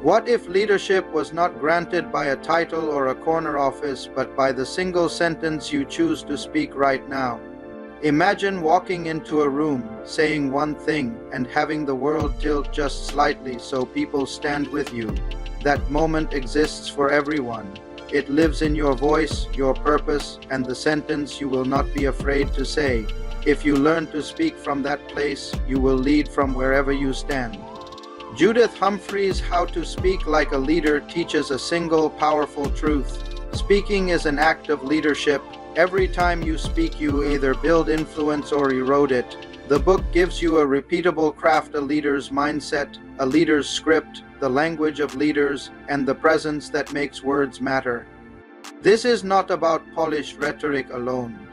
What if leadership was not granted by a title or a corner office, but by the single sentence you choose to speak right now? Imagine walking into a room, saying one thing, and having the world tilt just slightly so people stand with you. That moment exists for everyone. It lives in your voice, your purpose, and the sentence you will not be afraid to say. If you learn to speak from that place, you will lead from wherever you stand. Judith Humphrey's How to Speak Like a Leader teaches a single powerful truth. Speaking is an act of leadership. Every time you speak, you either build influence or erode it. The book gives you a repeatable craft, a leader's mindset, a leader's script, the language of leaders, and the presence that makes words matter. This is not about polished rhetoric alone.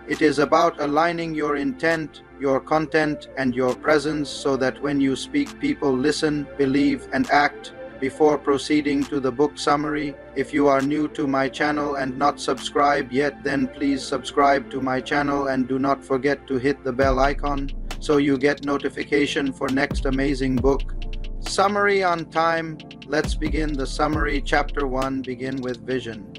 It is about aligning your intent, your content, and your presence so that when you speak, people listen, believe, and act. Before proceeding to the book summary, if you are new to my channel and not subscribed yet, then please subscribe to my channel and do not forget to hit the bell icon so you get notification for next amazing book. Summary on time. Let's begin the summary. Chapter 1. Begin with vision.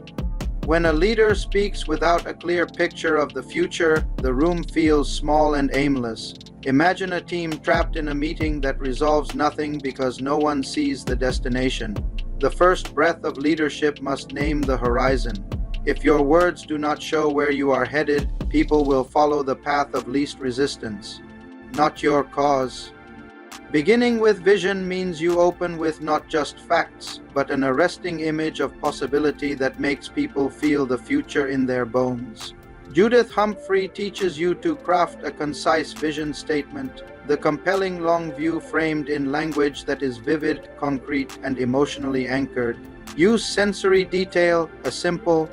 When a leader speaks without a clear picture of the future, the room feels small and aimless. Imagine a team trapped in a meeting that resolves nothing because no one sees the destination. The first breath of leadership must name the horizon. If your words do not show where you are headed, people will follow the path of least resistance, not your cause. Beginning with vision means you open with not just facts, but an arresting image of possibility that makes people feel the future in their bones. Judith Humphrey teaches you to craft a concise vision statement, the compelling long view framed in language that is vivid, concrete, and emotionally anchored. Use sensory detail, a simple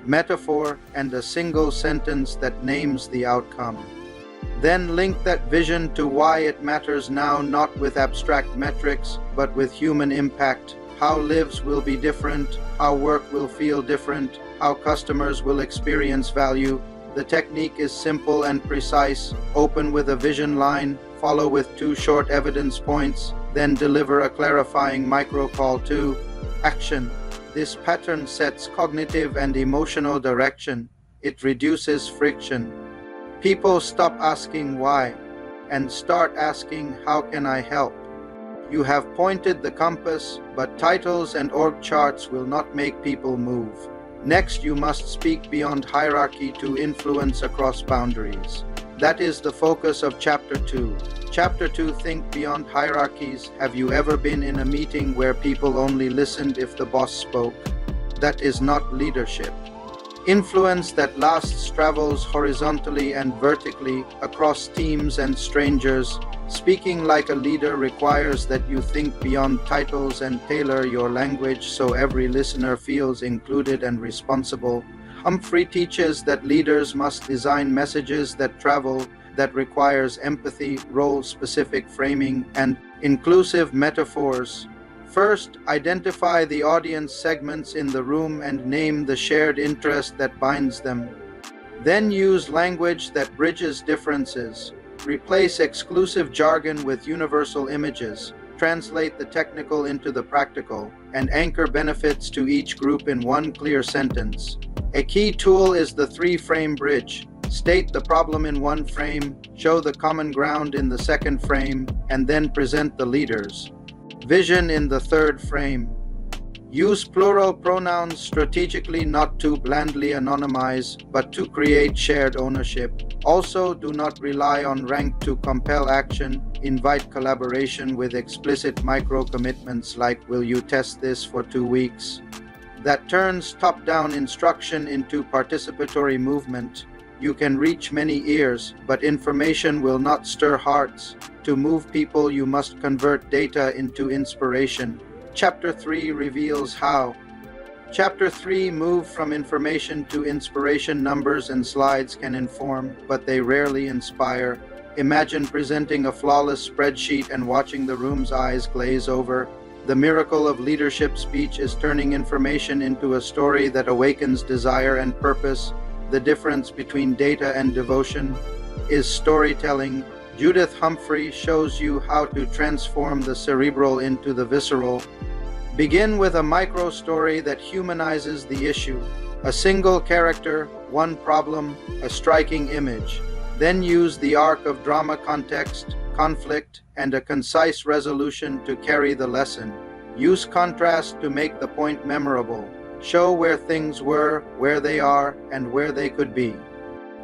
metaphor, and a single sentence that names the outcome. Then link that vision to why it matters now, not with abstract metrics, but with human impact. How lives will be different, how work will feel different, how customers will experience value. The technique is simple and precise. Open with a vision line, follow with 2 short evidence points, then deliver a clarifying micro call to action. This pattern sets cognitive and emotional direction. It reduces friction. People stop asking why and start asking, how can I help? You have pointed the compass, but titles and org charts will not make people move. Next, you must speak beyond hierarchy to influence across boundaries. That is the focus of Chapter 2. Chapter 2. Think beyond hierarchies. Have you ever been in a meeting where people only listened if the boss spoke? That is not leadership. Influence that lasts travels horizontally and vertically across teams and strangers. Speaking like a leader requires that you think beyond titles and tailor your language so every listener feels included and responsible. Humphrey teaches that leaders must design messages that travel, that requires empathy, role-specific framing, and inclusive metaphors. First, identify the audience segments in the room and name the shared interest that binds them. Then use language that bridges differences. Replace exclusive jargon with universal images. Translate the technical into the practical, and anchor benefits to each group in one clear sentence. A key tool is the 3-frame bridge. State the problem in one frame, show the common ground in the second frame, and then present the leaders. Vision in the 3rd frame. Use plural pronouns strategically, not to blandly anonymize, but to create shared ownership. Also, do not rely on rank to compel action. Invite collaboration with explicit micro-commitments like, will you test this for 2 weeks? That turns top-down instruction into participatory movement. You can reach many ears, but information will not stir hearts. To move people, you must convert data into inspiration. Chapter 3 reveals how. Chapter 3. Move from information to inspiration. Numbers and slides can inform, but they rarely inspire. Imagine presenting a flawless spreadsheet and watching the room's eyes glaze over. The miracle of leadership speech is turning information into a story that awakens desire and purpose. The difference between data and devotion is storytelling. Judith Humphrey shows you how to transform the cerebral into the visceral. Begin with a micro story that humanizes the issue. A single character, one problem, a striking image. Then use the arc of drama, context, conflict, and a concise resolution to carry the lesson. Use contrast to make the point memorable. Show where things were, where they are, and where they could be.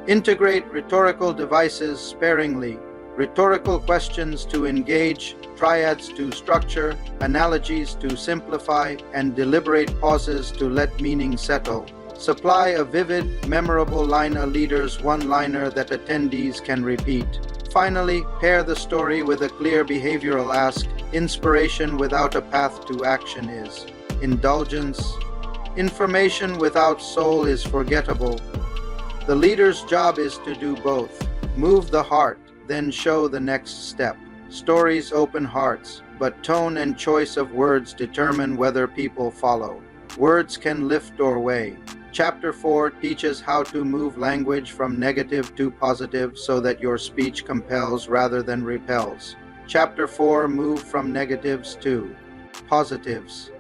Integrate rhetorical devices sparingly. Rhetorical questions to engage, triads to structure, analogies to simplify, and deliberate pauses to let meaning settle. Supply a vivid, memorable line, a leader's one-liner that attendees can repeat. Finally, pair the story with a clear behavioral ask. Inspiration without a path to action is indulgence. Information without soul is forgettable. The leader's job is to do both. Move the heart, then show the next step. Stories open hearts, but tone and choice of words determine whether people follow. Words can lift or weigh. Chapter 4 teaches how to move language from negative to positive so that your speech compels rather than repels. Chapter 4 Move from negatives to positives.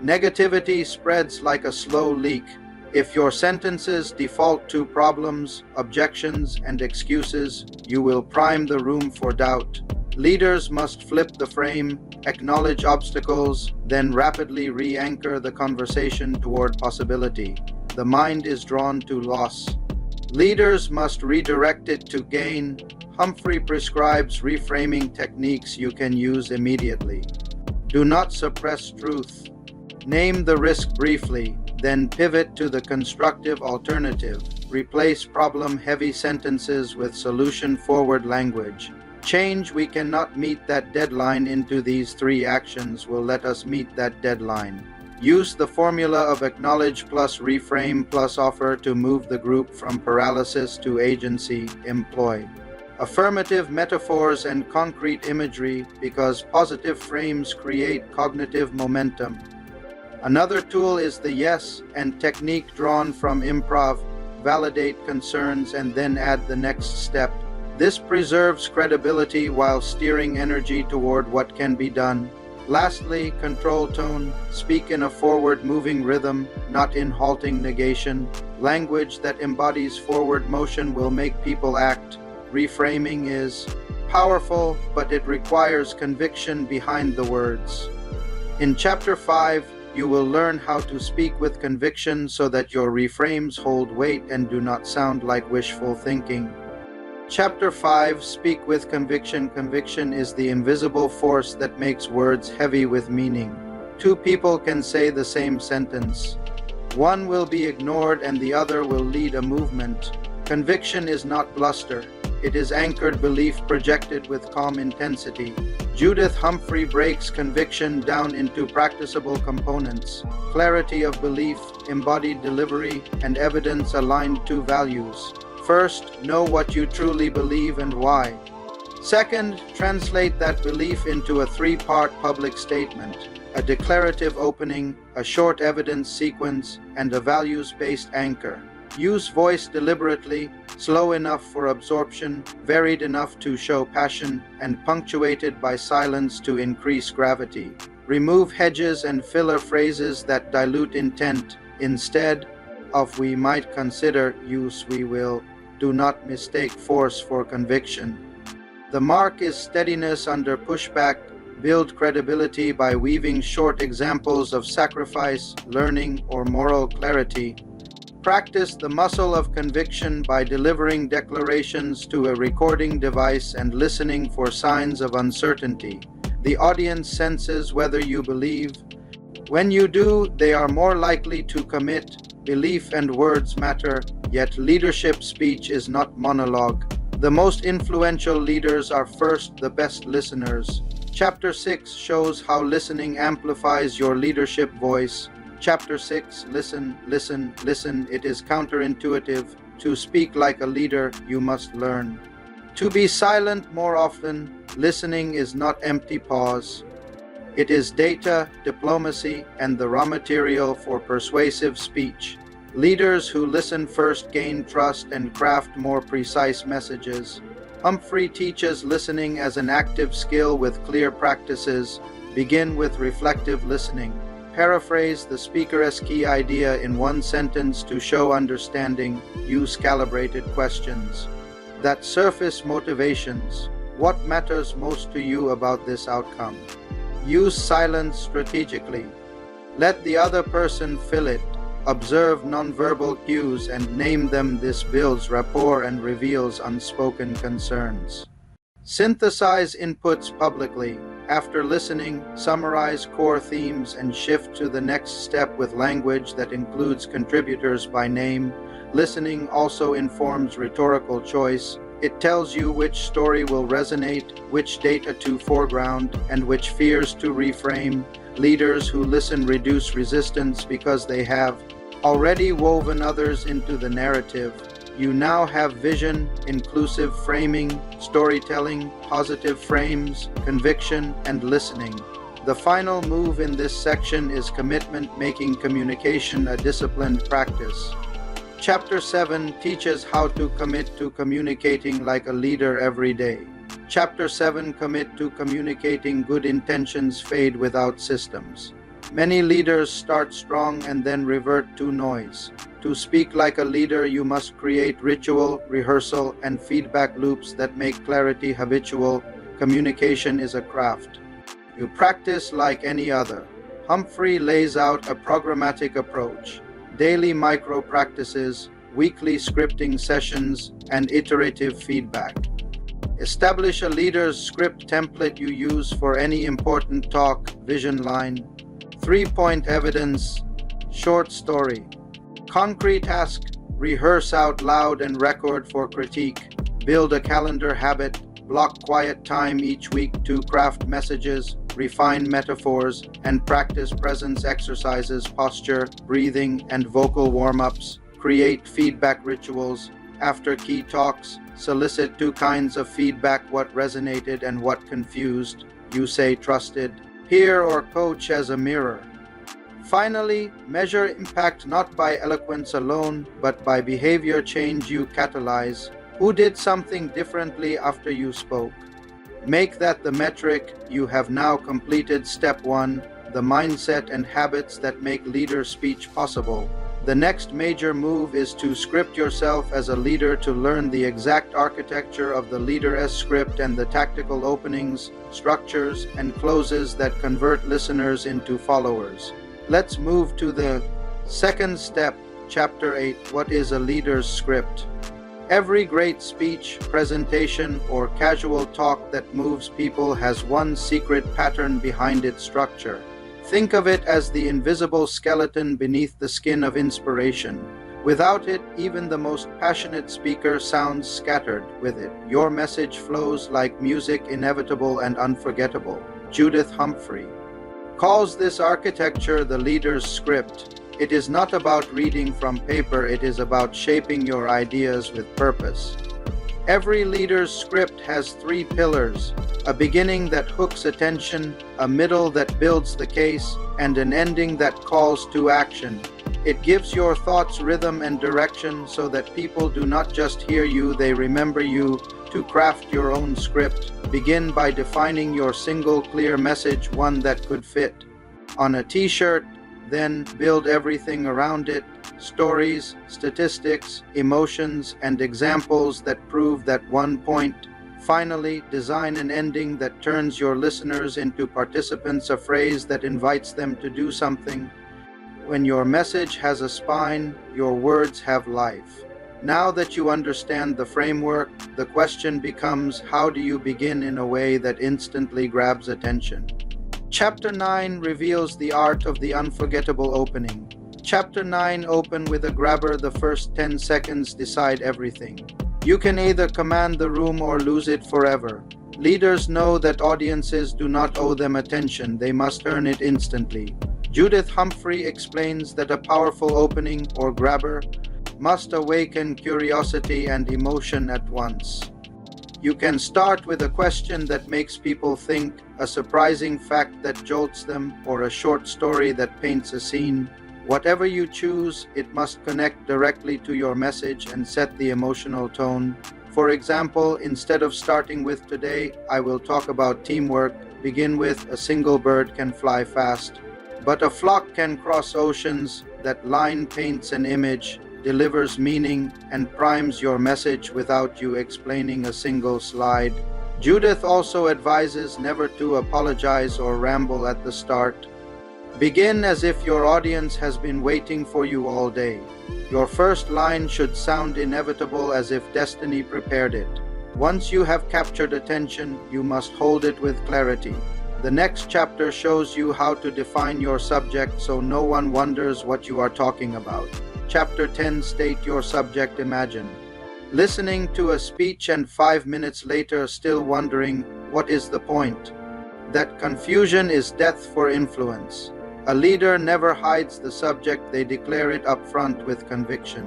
Negativity spreads like a slow leak. If your sentences default to problems, objections, and excuses, you will prime the room for doubt. Leaders must flip the frame, acknowledge obstacles, then rapidly re-anchor the conversation toward possibility. The mind is drawn to loss. Leaders must redirect it to gain. Humphrey prescribes reframing techniques you can use immediately. Do not suppress truth. Name the risk briefly, then pivot to the constructive alternative. Replace problem-heavy sentences with solution-forward language. Change we cannot meet that deadline into these 3 actions will let us meet that deadline. Use the formula of acknowledge plus reframe plus offer to move the group from paralysis to agency. Employ affirmative metaphors and concrete imagery because positive frames create cognitive momentum. Another tool is the yes and technique drawn from improv. Validate concerns and then add the next step. This preserves credibility while steering energy toward what can be done. Lastly, control tone. Speak in a forward-moving rhythm, not in halting negation. Language that embodies forward motion will make people act. Reframing is powerful, but it requires conviction behind the words. In Chapter 5, you will learn how to speak with conviction so that your reframes hold weight and do not sound like wishful thinking. Chapter 5 Speak with Conviction. Conviction is the invisible force that makes words heavy with meaning. 2 people can say the same sentence. One will be ignored and the other will lead a movement. Conviction is not bluster. It is anchored belief projected with calm intensity. Judith Humphrey breaks conviction down into practicable components: clarity of belief, embodied delivery, and evidence aligned to values. First, know what you truly believe and why. Second, translate that belief into a 3-part public statement: a declarative opening, a short evidence sequence, and a values-based anchor. Use voice deliberately, slow enough for absorption, varied enough to show passion, and punctuated by silence to increase gravity. Remove hedges and filler phrases that dilute intent. Instead of "we might consider," use "we will." Do not mistake force for conviction. The mark is steadiness under pushback. Build credibility by weaving short examples of sacrifice, learning, or moral clarity. Practice the muscle of conviction by delivering declarations to a recording device and listening for signs of uncertainty. The audience senses whether you believe. When you do, they are more likely to commit. Belief and words matter, yet leadership speech is not monologue. The most influential leaders are first the best listeners. Chapter 6 shows how listening amplifies your leadership voice. Chapter 6 Listen, listen, listen. It is counterintuitive. To speak like a leader, you must learn to be silent more often. Listening is not empty pause. It is data, diplomacy, and the raw material for persuasive speech. Leaders who listen first gain trust and craft more precise messages. Humphrey teaches listening as an active skill with clear practices. Begin with reflective listening. Paraphrase the speaker's key idea in one sentence to show understanding. Use calibrated questions that surface motivations. What matters most to you about this outcome? Use silence strategically. Let the other person fill it. Observe nonverbal cues and name them. This builds rapport and reveals unspoken concerns. Synthesize inputs publicly. After listening, summarize core themes and shift to the next step with language that includes contributors by name. Listening also informs rhetorical choice. It tells you which story will resonate, which data to foreground, and which fears to reframe. Leaders who listen reduce resistance because they have already woven others into the narrative. You now have vision, inclusive framing, storytelling, positive frames, conviction, and listening. The final move in this section is commitment, making communication a disciplined practice. Chapter 7 teaches how to commit to communicating like a leader every day. Chapter 7 Commit to communicating. Good intentions fade without systems. Many leaders start strong and then revert to noise. To speak like a leader, you must create ritual, rehearsal, and feedback loops that make clarity habitual. Communication is a craft. You practice like any other. Humphrey lays out a programmatic approach. Daily micro-practices, weekly scripting sessions, and iterative feedback. Establish a leader's script template you use for any important talk, vision line. 3-point evidence, short story. Concrete task, rehearse out loud and record for critique. Build a calendar habit, block quiet time each week to craft messages, refine metaphors, and practice presence exercises, posture, breathing, and vocal warm-ups. Create feedback rituals. After key talks, solicit 2 kinds of feedback: what resonated and what confused. You say trusted. Hear or coach as a mirror. Finally, measure impact not by eloquence alone, but by behavior change you catalyze. Who did something differently after you spoke? Make that the metric. You have now completed step 1, the mindset and habits that make leader speech possible. The next major move is to script yourself as a leader, to learn the exact architecture of the leader's script and the tactical openings, structures, and closes that convert listeners into followers. Let's move to the second step, Chapter 8, What is a Leader's Script? Every great speech, presentation, or casual talk that moves people has one secret pattern behind its structure. Think of it as the invisible skeleton beneath the skin of inspiration. Without it, even the most passionate speaker sounds scattered. With it, your message flows like music, inevitable and unforgettable. Judith Humphrey calls this architecture the leader's script. It is not about reading from paper, it is about shaping your ideas with purpose. Every leader's script has 3 pillars: a beginning that hooks attention, a middle that builds the case, and an ending that calls to action. It gives your thoughts rhythm and direction so that people do not just hear you, they remember you. To craft your own script, begin by defining your single clear message, one that could fit on a t-shirt, then build everything around it: stories, statistics, emotions, and examples that prove that one point. Finally, design an ending that turns your listeners into participants, a phrase that invites them to do something. When your message has a spine, your words have life. Now that you understand the framework, the question becomes, how do you begin in a way that instantly grabs attention? Chapter 9 reveals the art of the unforgettable opening. Chapter 9 Open with a grabber. The first 10 seconds decide everything. You can either command the room or lose it forever. Leaders know that audiences do not owe them attention, they must earn it instantly. Judith Humphrey explains that a powerful opening, or grabber, must awaken curiosity and emotion at once. You can start with a question that makes people think, a surprising fact that jolts them, or a short story that paints a scene. Whatever you choose, it must connect directly to your message and set the emotional tone. For example, instead of starting with "Today, I will talk about teamwork," begin with, a single bird can fly fast, but a flock can cross oceans. That line paints an image, delivers meaning, and primes your message without you explaining a single slide. Judith also advises never to apologize or ramble at the start. Begin as if your audience has been waiting for you all day. Your first line should sound inevitable, as if destiny prepared it. Once you have captured attention, you must hold it with clarity. The next chapter shows you how to define your subject so no one wonders what you are talking about. Chapter 10, State your subject. Imagine listening to a speech and 5 minutes later still wondering, what is the point? That confusion is death for influence. A leader never hides the subject, they declare it up front with conviction.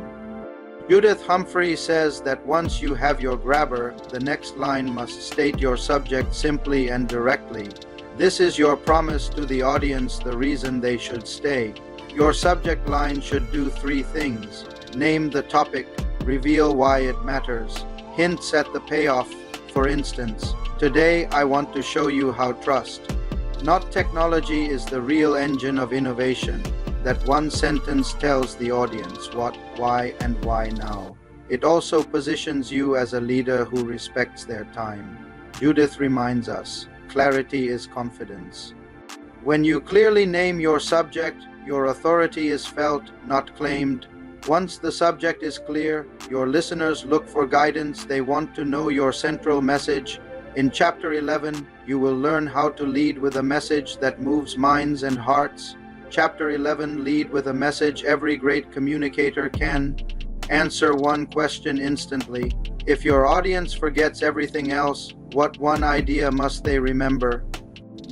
Judith Humphrey says that once you have your grabber, the next line must state your subject simply and directly. This is your promise to the audience, the reason they should stay. Your subject line should do 3 things. Name the topic, reveal why it matters, hints at the payoff. For instance, today I want to show you how trust, not technology, is the real engine of innovation. That one sentence tells the audience what, why, and why now. It also positions you as a leader who respects their time. Judith reminds us, clarity is confidence. When you clearly name your subject, your authority is felt, not claimed. Once the subject is clear, your listeners look for guidance. They want to know your central message. In Chapter 11, you will learn how to lead with a message that moves minds and hearts. Chapter 11, Lead with a message. Every great communicator can answer one question instantly. If your audience forgets everything else, what one idea must they remember?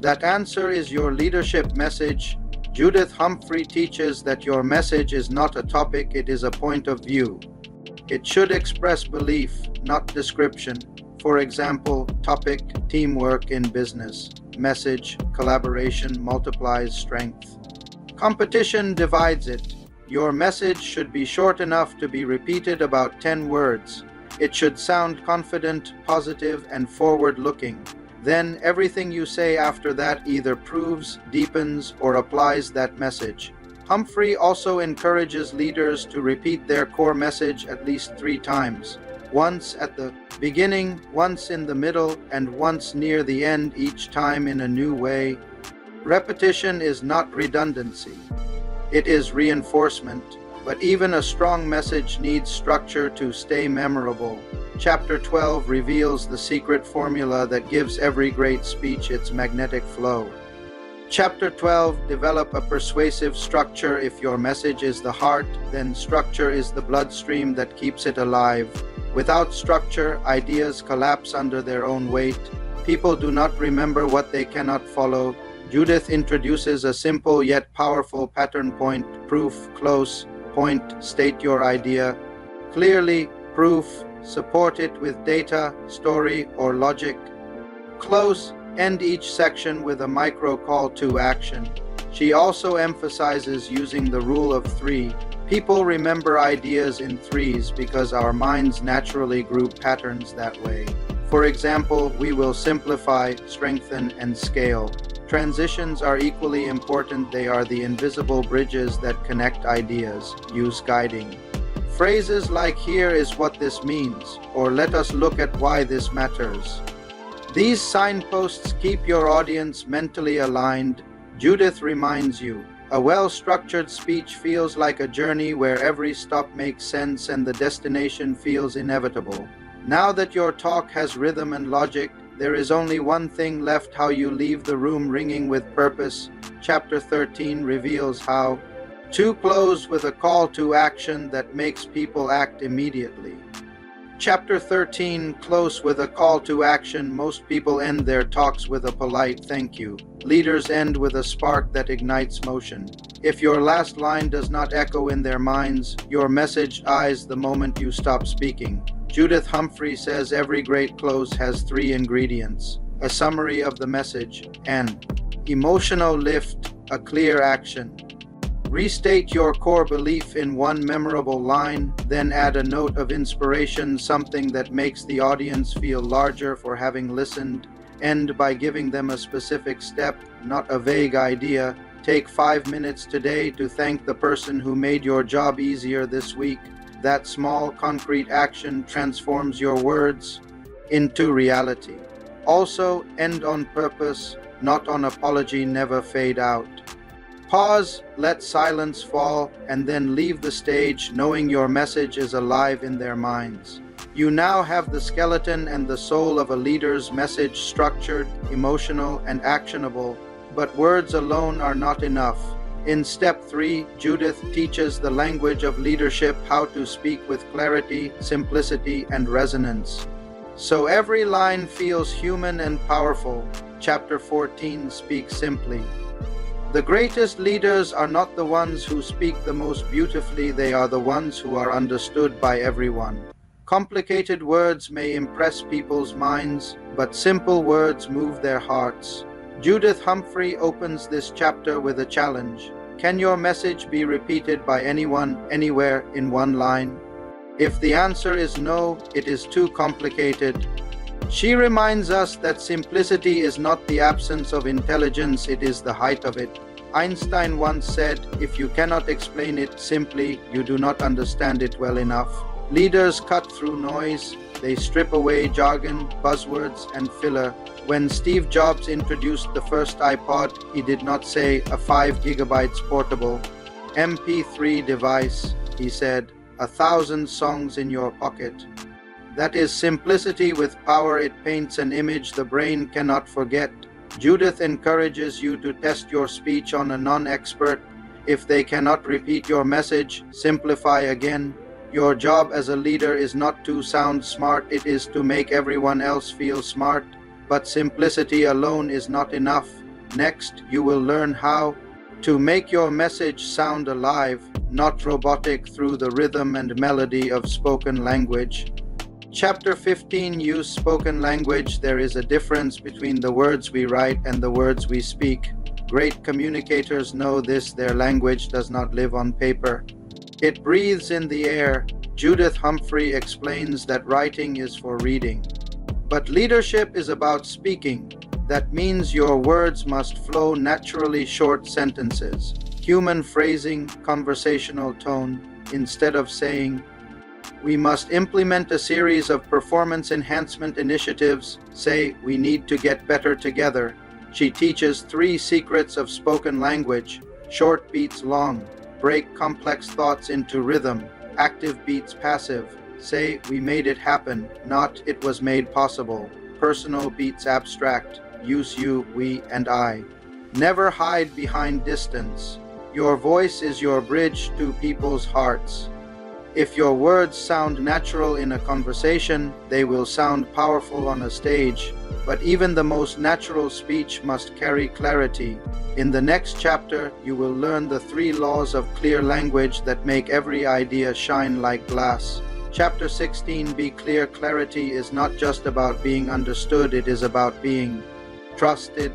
That answer is your leadership message. Judith Humphrey teaches that your message is not a topic, it is a point of view. It should express belief, not description. For example, topic, teamwork in business. Message, collaboration multiplies strength. Competition divides it. Your message should be short enough to be repeated about 10 words. It should sound confident, positive, and forward-looking. Then everything you say after that either proves, deepens, or applies that message. Humphrey also encourages leaders to repeat their core message at least 3 times. Once at the beginning, once in the middle, and once near the end, each time in a new way. Repetition is not redundancy. It is reinforcement. But even a strong message needs structure to stay memorable. Chapter 12 reveals the secret formula that gives every great speech its magnetic flow. Chapter 12, Develop a persuasive structure. If your message is the heart, then structure is the bloodstream that keeps it alive. Without structure, ideas collapse under their own weight. People do not remember what they cannot follow. Judith introduces a simple yet powerful pattern: point, proof, close. Point, state your idea clearly. Proof, support it with data, story, or logic. Close, end each section with a micro call to action. She also emphasizes using the rule of 3. People remember ideas in 3s because our minds naturally group patterns that way. For example, we will simplify, strengthen, and scale. Transitions are equally important. They are the invisible bridges that connect ideas. Use guiding phrases like "here is what this means" or "let us look at why this matters." These signposts keep your audience mentally aligned. Judith reminds you, a well-structured speech feels like a journey where every stop makes sense and the destination feels inevitable. Now that your talk has rhythm and logic, there is only one thing left: how you leave the room ringing with purpose. Chapter 13 reveals how to close with a call to action that makes people act immediately. Chapter 13, Close with a call to action. Most people end their talks with a polite thank you. Leaders end with a spark that ignites motion. If your last line does not echo in their minds, your message dies the moment you stop speaking. Judith Humphrey says every great close has 3 ingredients: a summary of the message, an emotional lift, a clear action. Restate your core belief in one memorable line, then add a note of inspiration, something that makes the audience feel larger for having listened. End by giving them a specific step, not a vague idea. Take 5 minutes today to thank the person who made your job easier this week. That small, concrete action transforms your words into reality. Also, end on purpose, not on apology. Never fade out. Pause, let silence fall, and then leave the stage knowing your message is alive in their minds. You now have the skeleton and the soul of a leader's message, structured, emotional, and actionable. But words alone are not enough. In step 3, Judith teaches the language of leadership, how to speak with clarity, simplicity, and resonance, so every line feels human and powerful. Chapter 14, Speak Simply. The greatest leaders are not the ones who speak the most beautifully, they are the ones who are understood by everyone. Complicated words may impress people's minds, but simple words move their hearts. Judith Humphrey opens this chapter with a challenge. Can your message be repeated by anyone, anywhere, in one line? If the answer is no, it is too complicated. She reminds us that simplicity is not the absence of intelligence, it is the height of it. Einstein once said, if you cannot explain it simply, you do not understand it well enough. Leaders cut through noise, they strip away jargon, buzzwords, and filler. When Steve Jobs introduced the first iPod, he did not say a 5 gigabytes portable MP3 device. He said, 1,000 songs in your pocket. That is simplicity with power. It paints an image the brain cannot forget. Judith encourages you to test your speech on a non-expert. If they cannot repeat your message, simplify again. Your job as a leader is not to sound smart, it is to make everyone else feel smart. But simplicity alone is not enough. Next, you will learn how to make your message sound alive, not robotic, through the rhythm and melody of spoken language. Chapter 15, Use spoken language. There is a difference between the words we write and the words we speak. Great communicators know this. Their language does not live on paper. It breathes in the air. Judith Humphrey explains that writing is for reading. But leadership is about speaking. That means your words must flow naturally, short sentences, human phrasing, conversational tone. Instead of saying, we must implement a series of performance enhancement initiatives, say, we need to get better together. She teaches 3 secrets of spoken language. Short beats long. Break complex thoughts into rhythm. Active beats passive. Say, we made it happen, not it was made possible. Personal beats abstract. Use you, we, and I. Never hide behind distance. Your voice is your bridge to people's hearts. If your words sound natural in a conversation, they will sound powerful on a stage. But even the most natural speech must carry clarity. In the next chapter, you will learn the 3 laws of clear language that make every idea shine like glass. Chapter 16, Be Clear. Clarity is not just about being understood, it is about being trusted.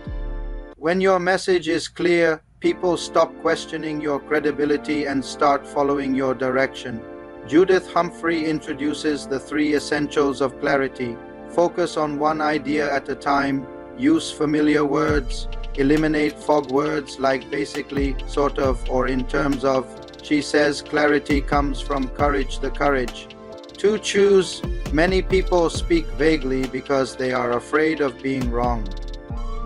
When your message is clear, people stop questioning your credibility and start following your direction. Judith Humphrey introduces the 3 essentials of clarity. Focus on one idea at a time. Use familiar words. Eliminate fog words like basically, sort of, or in terms of. She says clarity comes from courage, the courage to choose. Many people speak vaguely because they are afraid of being wrong.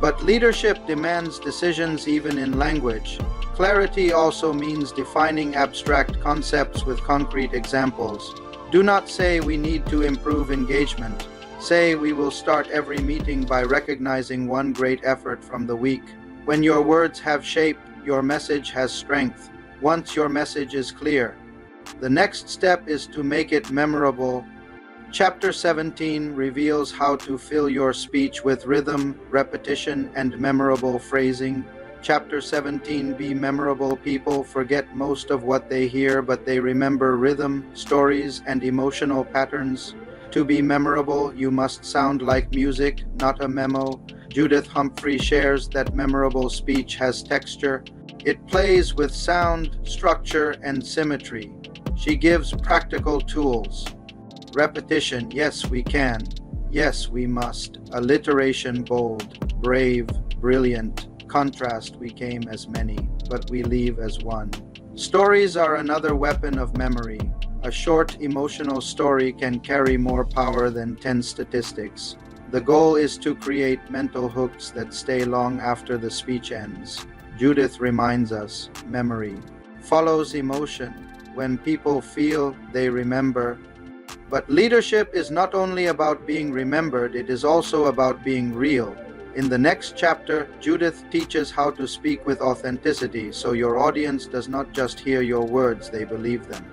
But leadership demands decisions even in language. Clarity also means defining abstract concepts with concrete examples. Do not say we need to improve engagement. Say we will start every meeting by recognizing one great effort from the week. When your words have shape, your message has strength. Once your message is clear, the next step is to make it memorable. Chapter 17 reveals how to fill your speech with rhythm, repetition, and memorable phrasing. Chapter 17, Be Memorable. People forget most of what they hear, but they remember rhythm, stories, and emotional patterns. To be memorable, you must sound like music, not a memo. Judith Humphrey shares that memorable speech has texture. It plays with sound, structure, and symmetry. She gives practical tools. Repetition, yes, we can. Yes, we must. Alliteration bold, brave, brilliant. Contrast we came as many, but we leave as one. Stories are another weapon of memory. A short emotional story can carry more power than 10 statistics. The goal is to create mental hooks that stay long after the speech ends. Judith reminds us, memory follows emotion. When people feel, they remember. But leadership is not only about being remembered, it is also about being real. In the next chapter, Judith teaches how to speak with authenticity so your audience does not just hear your words, they believe them.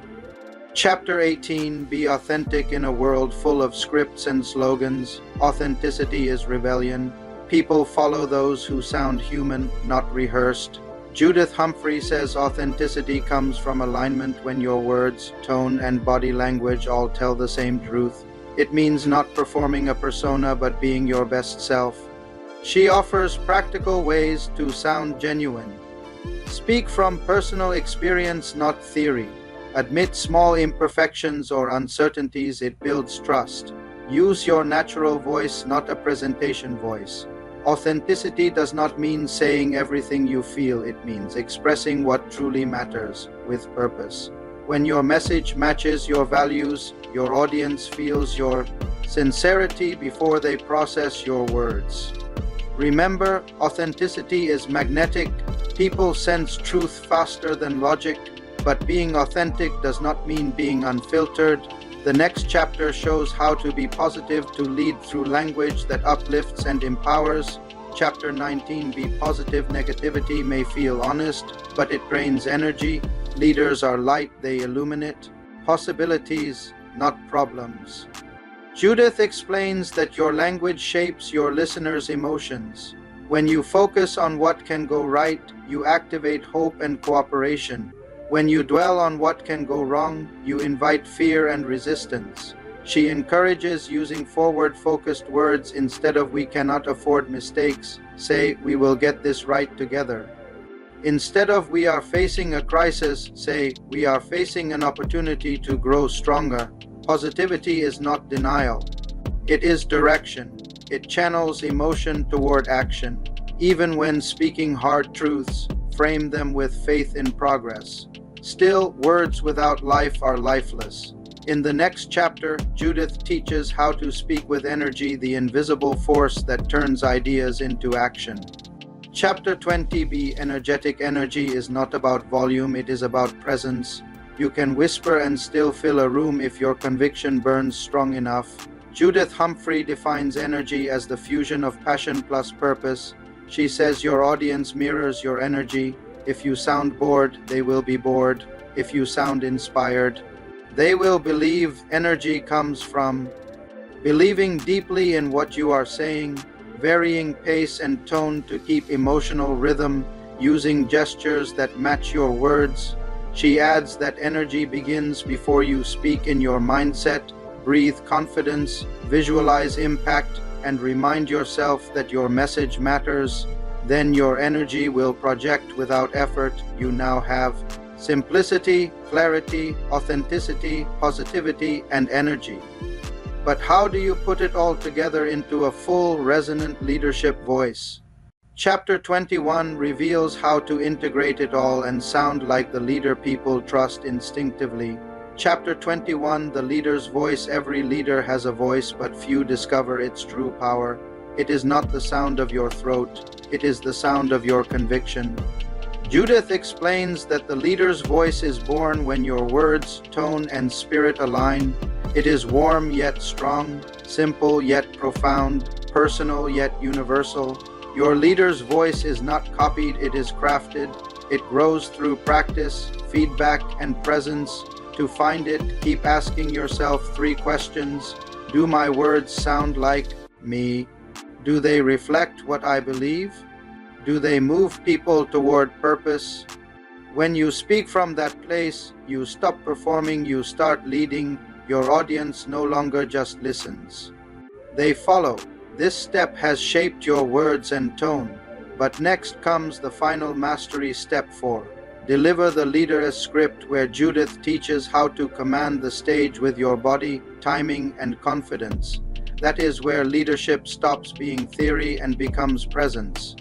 Chapter 18, Be authentic in a world full of scripts and slogans. Authenticity is rebellion. People follow those who sound human, not rehearsed. Judith Humphrey says authenticity comes from alignment when your words, tone, and body language all tell the same truth. It means not performing a persona but being your best self. She offers practical ways to sound genuine. Speak from personal experience, not theory. Admit small imperfections or uncertainties, it builds trust. Use your natural voice, not a presentation voice. Authenticity does not mean saying everything you feel, it means expressing what truly matters with purpose. When your message matches your values, your audience feels your sincerity before they process your words. Remember, authenticity is magnetic. People sense truth faster than logic, but being authentic does not mean being unfiltered. The next chapter shows how to be positive, to lead through language that uplifts and empowers. Chapter 19, Be positive. Negativity may feel honest, but it drains energy. Leaders are light, they illuminate possibilities, not problems. Judith explains that your language shapes your listeners' emotions. When you focus on what can go right, you activate hope and cooperation. When you dwell on what can go wrong, you invite fear and resistance. She encourages using forward-focused words instead of "we cannot afford mistakes." Say, "we will get this right together." Instead of "we are facing a crisis," say, "we are facing an opportunity to grow stronger." Positivity is not denial. It is direction. It channels emotion toward action. Even when speaking hard truths, frame them with faith in progress. Still, words without life are lifeless. In the next chapter, Judith teaches how to speak with energy, the invisible force that turns ideas into action. Chapter 20, Be energetic. Energy is not about volume, it is about presence. You can whisper and still fill a room if your conviction burns strong enough. Judith Humphrey defines energy as the fusion of passion plus purpose. She says your audience mirrors your energy. If you sound bored, they will be bored. If you sound inspired, they will believe. Energy comes from believing deeply in what you are saying, varying pace and tone to keep emotional rhythm, using gestures that match your words. She adds that energy begins before you speak, in your mindset. Breathe confidence, visualize impact, and remind yourself that your message matters. Then your energy will project without effort. You now have simplicity, clarity, authenticity, positivity, and energy. But how do you put it all together into a full, resonant leadership voice? Chapter 21 reveals how to integrate it all and sound like the leader people trust instinctively. Chapter 21, The Leader's Voice. Every leader has a voice, but few discover its true power. It is not the sound of your throat, it is the sound of your conviction. Judith explains that the leader's voice is born when your words, tone, and spirit align. It is warm yet strong, simple yet profound, personal yet universal. Your leader's voice is not copied, it is crafted. It grows through practice, feedback, and presence. To find it, keep asking yourself 3 questions. Do my words sound like me? Do they reflect what I believe? Do they move people toward purpose? When you speak from that place, you stop performing, you start leading. Your audience no longer just listens. They follow. This step has shaped your words and tone. But next comes the final mastery, step 4. Deliver the leader's script, where Judith teaches how to command the stage with your body, timing, and confidence. That is where leadership stops being theory and becomes presence.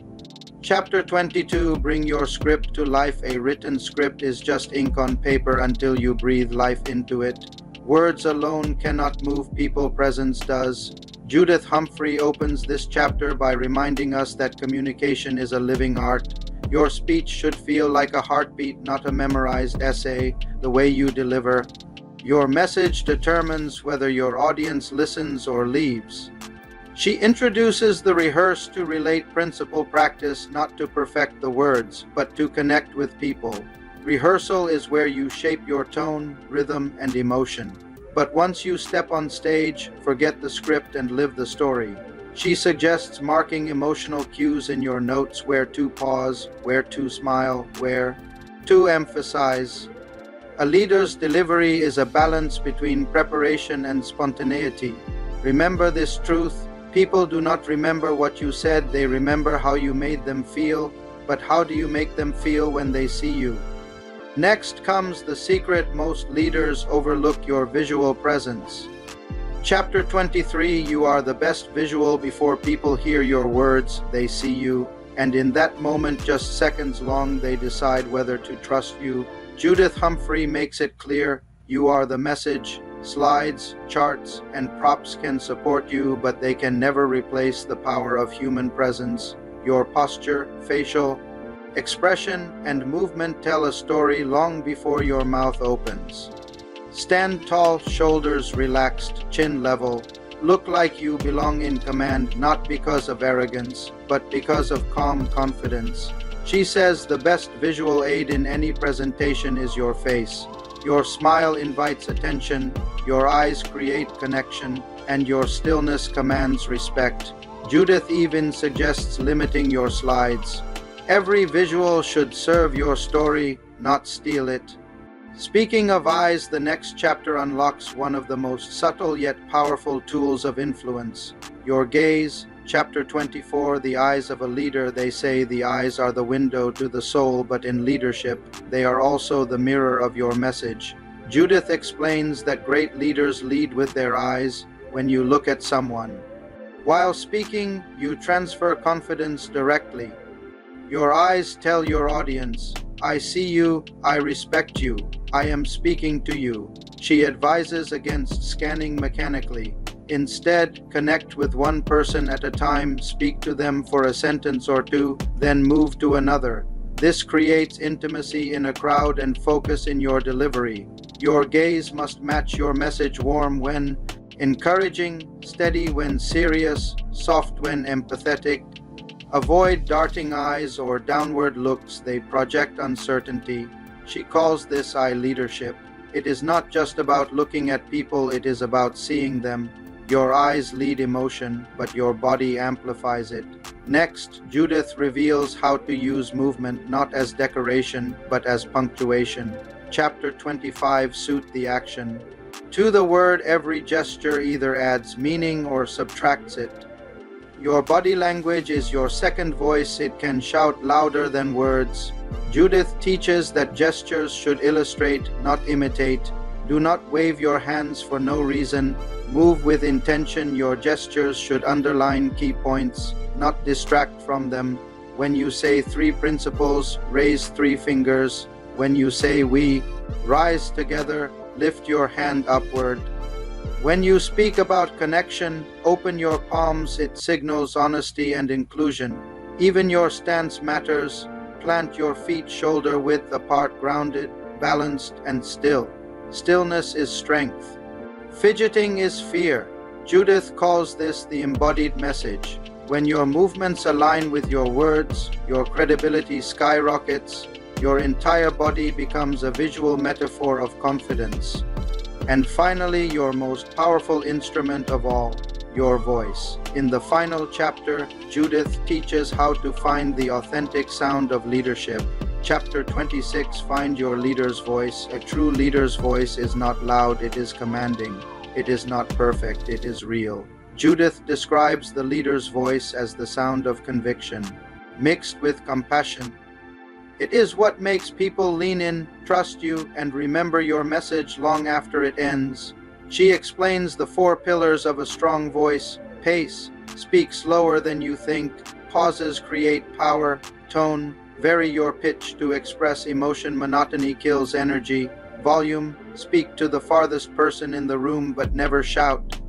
Chapter 22, Bring Your Script to Life. A written script is just ink on paper until you breathe life into it. Words alone cannot move people, presence does. Judith Humphrey opens this chapter by reminding us that communication is a living art. Your speech should feel like a heartbeat, not a memorized essay. The way you deliver your message determines whether your audience listens or leaves. She introduces the rehearse to relate principle, practice not to perfect the words, but to connect with people. Rehearsal is where you shape your tone, rhythm, and emotion. But once you step on stage, forget the script and live the story. She suggests marking emotional cues in your notes: where to pause, where to smile, where to emphasize. A leader's delivery is a balance between preparation and spontaneity. Remember this truth: people do not remember what you said, they remember how you made them feel. But how do you make them feel when they see you? Next comes the secret most leaders overlook: your visual presence. Chapter 23, you are the best visual. Before people hear your words, they see you. And in that moment, just seconds long, they decide whether to trust you. Judith Humphrey makes it clear: you are the message. Slides, charts, and props can support you, but they can never replace the power of human presence. Your posture, facial expression, and movement tell a story long before your mouth opens. Stand tall, shoulders relaxed, chin level. Look like you belong in command, not because of arrogance, but because of calm confidence. She says the best visual aid in any presentation is your face. Your smile invites attention, your eyes create connection, and your stillness commands respect. Judith even suggests limiting your slides. Every visual should serve your story, not steal it. Speaking of eyes, the next chapter unlocks one of the most subtle yet powerful tools of influence: your gaze. Chapter 24, the eyes of a leader. They say the eyes are the window to the soul, but in leadership, they are also the mirror of your message. Judith explains that great leaders lead with their eyes. When you look at someone while speaking, you transfer confidence directly. Your eyes tell your audience, I see you, I respect you, I am speaking to you. She advises against scanning mechanically. Instead, connect with one person at a time, speak to them for a sentence or two, then move to another. This creates intimacy in a crowd and focus in your delivery. Your gaze must match your message: warm when encouraging, steady when serious, soft when empathetic. Avoid darting eyes or downward looks, they project uncertainty. She calls this eye leadership. It is not just about looking at people, it is about seeing them. Your eyes lead emotion, but your body amplifies it. Next, Judith reveals how to use movement not as decoration, but as punctuation. Chapter 25, Suit the Action. To the word, every gesture either adds meaning or subtracts it. Your body language is your second voice. It can shout louder than words. Judith teaches that gestures should illustrate, not imitate. Do not wave your hands for no reason. Move with intention. Your gestures should underline key points, not distract from them. When you say 3 principles, raise 3 fingers. When you say we, rise together, lift your hand upward. When you speak about connection, open your palms. It signals honesty and inclusion. Even your stance matters. Plant your feet shoulder width apart, grounded, balanced, and still. Stillness is strength. Fidgeting is fear. Judith calls this the embodied message. When your movements align with your words, your credibility skyrockets. Your entire body becomes a visual metaphor of confidence. And finally, your most powerful instrument of all, your voice. In the final chapter, Judith teaches how to find the authentic sound of leadership. Chapter 26, Find Your Leader's Voice. A true leader's voice is not loud, it is commanding. It is not perfect, it is real. Judith describes the leader's voice as the sound of conviction, mixed with compassion. It is what makes people lean in, trust you, and remember your message long after it ends. She explains the 4 pillars of a strong voice: pace, speak slower than you think; pauses create power; tone, vary your pitch to express emotion; monotony kills energy; volume, speak to the farthest person in the room but never shout;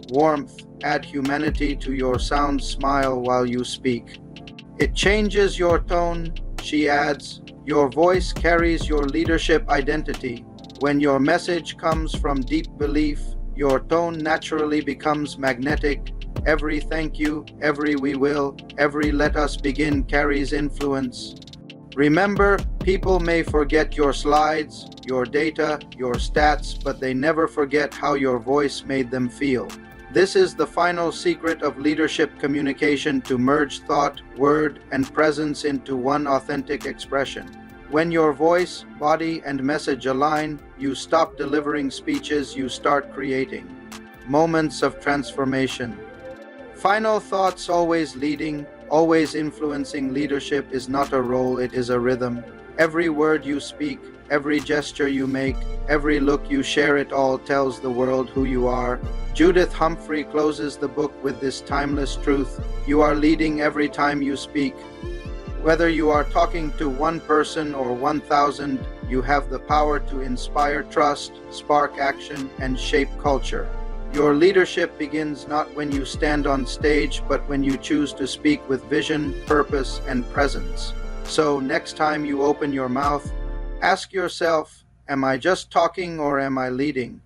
warmth, add humanity to your sound; smile while you speak. It changes your tone, she adds. Your voice carries your leadership identity. When your message comes from deep belief, your tone naturally becomes magnetic. Every thank you, every we will, every let us begin carries influence. Remember, people may forget your slides, your data, your stats, but they never forget how your voice made them feel. This is the final secret of leadership communication: to merge thought, word, and presence into one authentic expression. When your voice, body, and message align, you stop delivering speeches, you start creating moments of transformation. Final thoughts: always leading, always influencing. Leadership is not a role, it is a rhythm. Every word you speak, every gesture you make, every look you share, it all tells the world who you are. Judith Humphrey closes the book with this timeless truth: you are leading every time you speak. Whether you are talking to one person or 1,000, you have the power to inspire trust, spark action, and shape culture. Your leadership begins not when you stand on stage, but when you choose to speak with vision, purpose, and presence. So next time you open your mouth, ask yourself, am I just talking or am I leading?